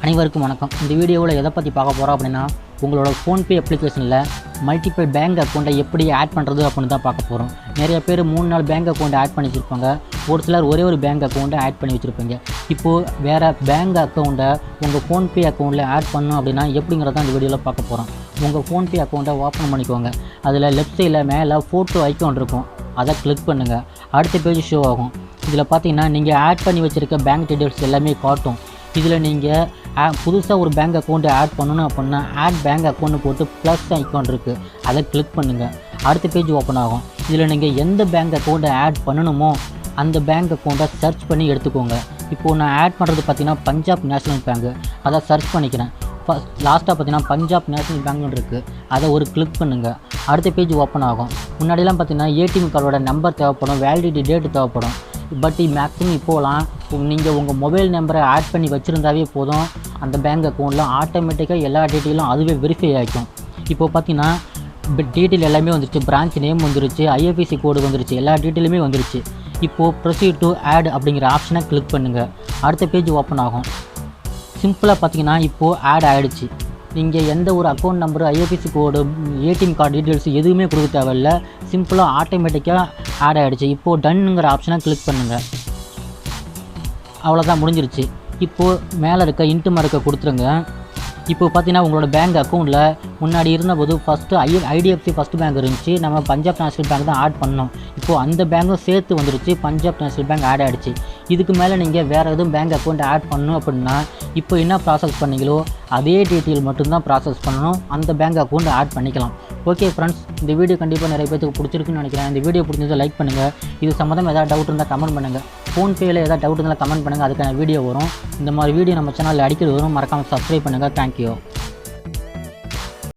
அனைவருக்கும் வணக்கம். இந்த வீடியோவில் எதை பற்றி பார்க்க போகிறோம் அப்படின்னா, உங்களோட ஃபோன்பே அப்ளிகேஷனில் மல்டிபிள் பேங்க் அக்கௌண்ட்டை எப்படி ஆட் பண்ணுறது அப்படின்னு தான் பார்க்க போகிறோம். நிறைய பேர் 3-4 பேங்க் அக்கௌண்ட்டை ஆட் பண்ணி வச்சுருப்பாங்க. ஒரு சிலர் ஒரே ஒரு பேங்க் அக்கௌண்ட்டை ஆட் பண்ணி வச்சுருப்பீங்க. இப்போது வேறு பேங்க் அக்கௌண்ட்டை உங்கள் ஃபோன்பே அக்கௌண்ட்டில் ஆட் பண்ணணும் அப்படின்னா எப்படிங்கிறத இந்த வீடியோவில் பார்க்க போகிறோம். உங்கள் ஃபோன்பே அக்கௌண்ட்டை ஓப்பன் பண்ணிக்கோங்க. அதில் லெஃப்ட் சைடில் மேலே ஃபோட்டோ ஐக்கான் இருக்கும், அதை கிளிக் பண்ணுங்கள். அடுத்த பேஜ் ஷோ ஆகும். இதில் பார்த்தீங்கன்னா நீங்கள் ஆட் பண்ணி வச்சுருக்க பேங்க் டீட்டெயில்ஸ் எல்லாமே காட்டும். இதில் நீங்கள் புதுசாக ஒரு பேங்க் அக்கௌண்ட்டை ஆட் பண்ணணும் அப்படின்னா ஆட் பேங்க் அக்கௌண்ட்டு போட்டு ப்ளஸ் ஐக்கான் இருக்குது, அதை கிளிக் பண்ணுங்கள். அடுத்த பேஜ் ஓப்பன் ஆகும். இதில் நீங்கள் எந்த பேங்க் அக்கௌண்ட்டை ஆட் பண்ணணுமோ அந்த பேங்க் அக்கௌண்ட்டை சர்ச் பண்ணி எடுத்துக்கோங்க. இப்போது நான் ஆட் பண்ணுறது பார்த்திங்கன்னா பஞ்சாப் நேஷ்னல் பேங்க்கு, அதை சர்ச் பண்ணிக்கிறேன். லாஸ்ட்டாக பார்த்தீங்கன்னா பஞ்சாப் நேஷ்னல் பேங்க்னு இருக்குது, அதை ஒரு கிளிக் பண்ணுங்கள். அடுத்த பேஜ் ஓப்பன் ஆகும். முன்னாடிலாம் பார்த்தீங்கன்னா ஏடிஎம் கார்டோட நம்பர் தேவைப்படும், வேலிடிட்டி டேட் தேவைப்படும். பட் மேக்ஸிமம் இப்போலாம் நீங்கள் உங்கள் மொபைல் நம்பரை ஆட் பண்ணி வச்சுருந்தாவே போதும், அந்த பேங்க் அக்கௌண்ட்டில் ஆட்டோமேட்டிக்காக எல்லா டீட்டெயிலும் அதுவே வெரிஃபை ஆகிக்கும். இப்போது பார்த்தீங்கன்னா டீட்டெயில் எல்லாமே வந்துருச்சு, பிரான்ச் நேம் வந்துருச்சு, ஐஎஃப்எஸ்சி கோடு வந்துருச்சு, எல்லா டீட்டெயிலுமே வந்துருச்சு. இப்போது ப்ரொசீட் டு ஆட் அப்படிங்கிற ஆப்ஷனை கிளிக் பண்ணுங்கள். அடுத்த பேஜ் ஓப்பன் ஆகும். சிம்பிளாக பார்த்தீங்கன்னா இப்போது ஆட் ஆகிடுச்சு. நீங்கள் எந்த ஒரு அக்கௌண்ட் நம்பரு, ஐஎஃப்எஸ்சி கோடு, ஏடிஎம் கார்டு டீட்டெயில்ஸ் எதுவுமே கொடுக்க தேவையில்ல, சிம்பிளாக ஆட்டோமேட்டிக்காக ஆட் ஆகிடுச்சு. இப்போது டன்னுங்கிற ஆப்ஷனை கிளிக் பண்ணுங்கள். அவ்வளோதான், முடிஞ்சிருச்சு. இப்போது மேலே இருக்க இன்ட்டு மார்க்கை கொடுத்துருங்க. இப்போ பார்த்தீங்கன்னா உங்களோட பேங்க் அக்கௌண்ட்டில் முன்னாடி இருந்தபோது ஃபஸ்ட்டு ஐடிஎஃப்சி ஃபஸ்ட் பேங்க் இருந்துச்சு, நம்ம பஞ்சாப் நேஷ்னல் பேங்க் தான் ஆட் பண்ணோம். இப்போது அந்த பேங்க்கும் சேர்த்து வந்துருச்சு, பஞ்சாப் நேஷ்னல் பேங்க் ஆட் ஆகிடுச்சு. இதுக்கு மேலே நீங்கள் வேறு எதுவும் பேங்க் அக்கௌண்ட் ஆட் பண்ணணும் அப்படின்னா இப்போ என்ன ப்ராசஸ் பண்ணீங்களோ அதே டீட்டெயில் மட்டும்தான் ப்ராசஸ் பண்ணணும், அந்த பேங்க் அக்கௌண்ட் ஆட் பண்ணிக்கலாம். ஓகே ஃப்ரெண்ட்ஸ், இந்த வீடியோ கண்டிப்பாக நிறைய பேருக்கு பிடிச்சிருக்குன்னு நினைக்கிறேன். இந்த வீடியோ பிடிச்சதை லைக் பண்ணுங்கள். இது சம்மந்தமாக ஏதாவது டவுட் இருந்தால் கமெண்ட் பண்ணுங்கள். ஃபோன்பேயில் ஏதாவது டவுட் இருந்தால் கமெண்ட் பண்ணுங்கள், அதுக்கான வீடியோ வரும். இந்த மாதிரி வீடியோ நம்ம சேனலில் அடிக்கடி வரும். மறக்காமல் சப்ஸ்கிரைப் பண்ணுங்கள். தேங்க்யூ.